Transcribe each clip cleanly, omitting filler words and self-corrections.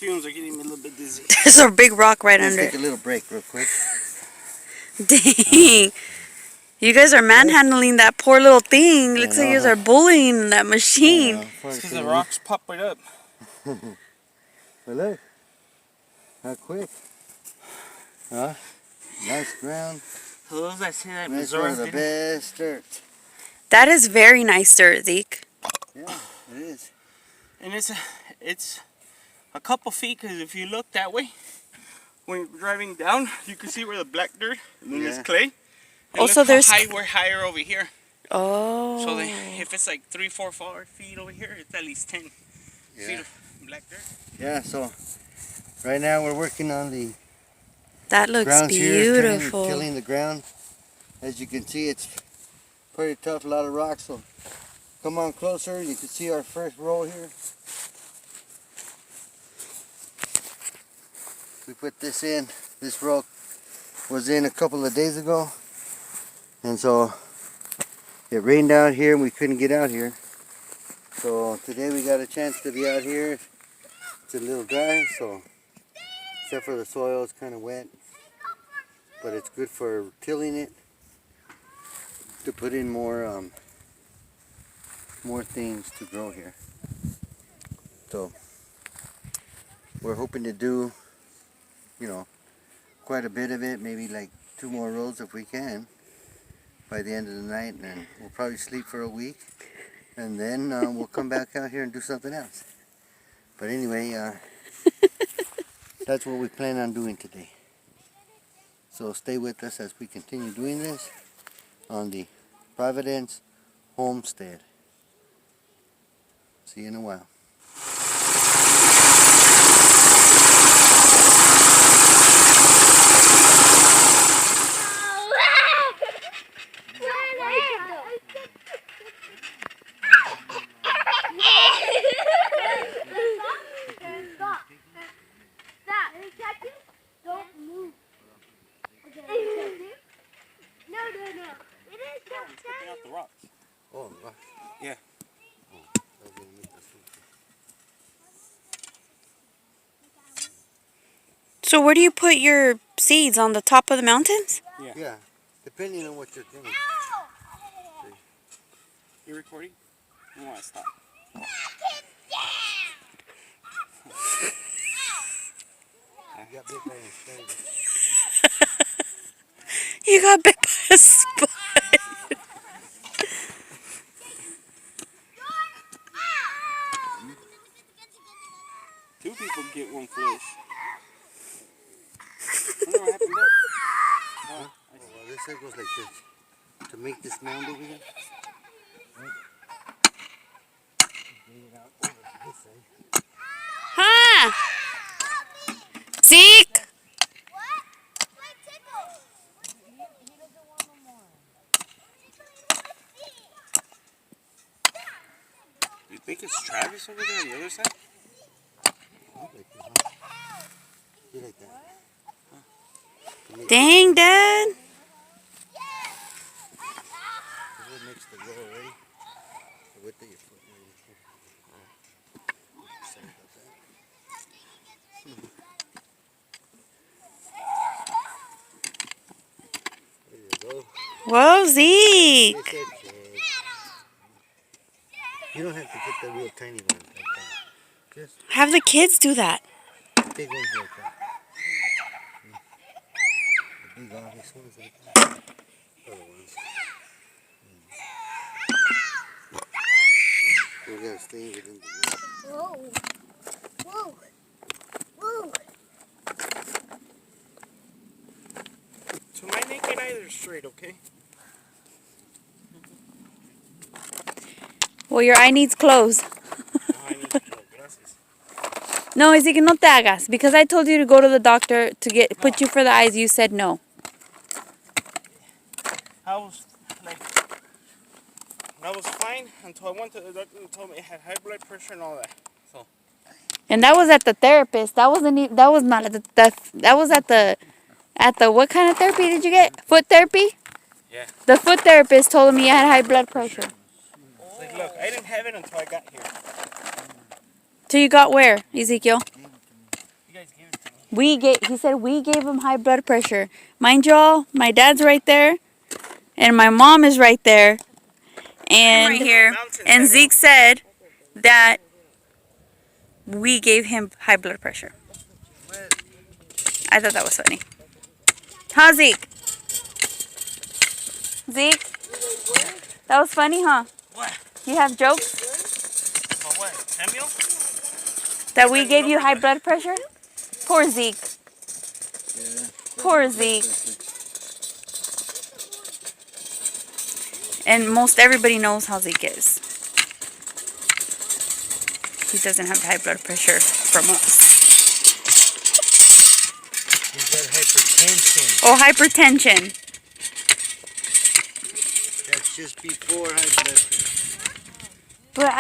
Are getting me a little bit dizzy. There's a big rock right Let's under. Take a little break real quick. Dang. You guys are manhandling that poor little thing. Looks like you guys are bullying that machine. It's because the rocks pop right up. But look. How quick. Huh? Nice ground. For those that say that Nice one of the best dirt. That is very nice dirt, Zeke. Yeah, it is. And it's a couple feet, because if you look that way, when you're driving down, you can see where the black dirt, and then there's clay. And also, there's we're higher over here. Oh. So if it's like 3, 4, 4 feet over here, it's at least 10 feet of black dirt. Yeah, so right now we're working on the that looks beautiful. Here, tilling the ground. As you can see, it's pretty tough, a lot of rocks. So come on closer. You can see our first row here. We put this in. This row was in a couple of days ago, and so it rained out here and we couldn't get out here. So today we got a chance to be out here. It's a little dry, so except for the soil, it's kind of wet, but it's good for tilling it to put in more things to grow here. So we're hoping to do, you know, quite a bit of it, maybe like 2 more rows if we can by the end of the night, and then we'll probably sleep for a week, and then we'll come back out here and do something else. But anyway, that's what we plan on doing today. So stay with us as we continue doing this on the Providence Homestead. See you in a while. Oh, yeah. So where do you put your seeds? On the top of the mountains? Yeah, depending on what you're doing. You recording? You want to stop? You got bit by a spider. You got bit by a spider. 2 people get 1 flesh. I wonder what happened there. Oh, well, this side goes like this. To make this mound over here. Right. Bring it out over to this side. Huh? Zeke? You think it's Travis over there on the other side? You like that? Dang, Dad. It makes the roll already. The width of your foot. Sorry about that. There you go. Whoa, Zeke. You don't have to get the real tiny ones like that. Just Have the kids do that. big ones like that. The big obvious ones like that. Other ones. We'll gotta stay within the Whoa. Whoa. Whoa. To my naked eye, they're straight, okay? Well, your eye needs clothes. No, I need no glasses. No, Ezekiel, no te hagas. Because I told you to go to the doctor to put you for the eyes. You said no. I was fine until I went to the doctor and told me I had high blood pressure and all that. So. And that was at the therapist. That wasn't. That was not at the. That was at the. At the what kind of therapy did you get? Foot therapy. Yeah. The foot therapist told me I had high blood pressure. It's like, look, I didn't have it until I got here. So you got where, Ezekiel? You guys gave it to me. He said we gave him high blood pressure. Mind y'all, my dad's right there, and my mom is right there, and right here. And Zeke said that we gave him high blood pressure. I thought that was funny. Huh, Zeke? Zeke? That was funny, huh? What? You have jokes? For what? Samuel? That we gave you high blood pressure? Poor Zeke. Yeah. Poor Zeke. And most everybody knows how Zeke is. He doesn't have high blood pressure from us. He's got hypertension. Oh, hypertension. That's just before high blood pressure. But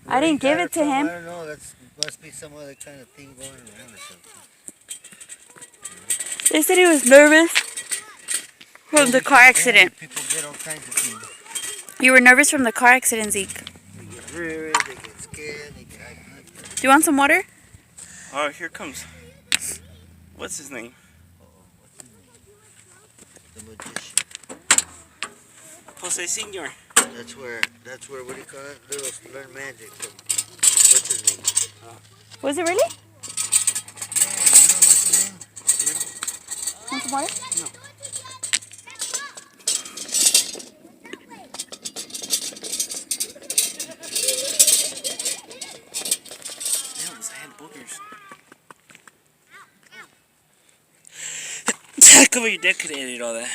I didn't give it to him. I don't know. That must be some other kind of thing going around or something. They said he was nervous from the car accident. People get all kinds of things. You were nervous from the car accident, Zeke. They get nervous, they get scared, they get high blood pressure. Do you want some water? Oh, here comes. What's his name? The magician. Jose Senior. That's where, what do you call it? Little learn magic from, what's his name? Was it really? Yeah, you know what's his name? Want some water? No. I had boogers. Come on, your dad could edit all that.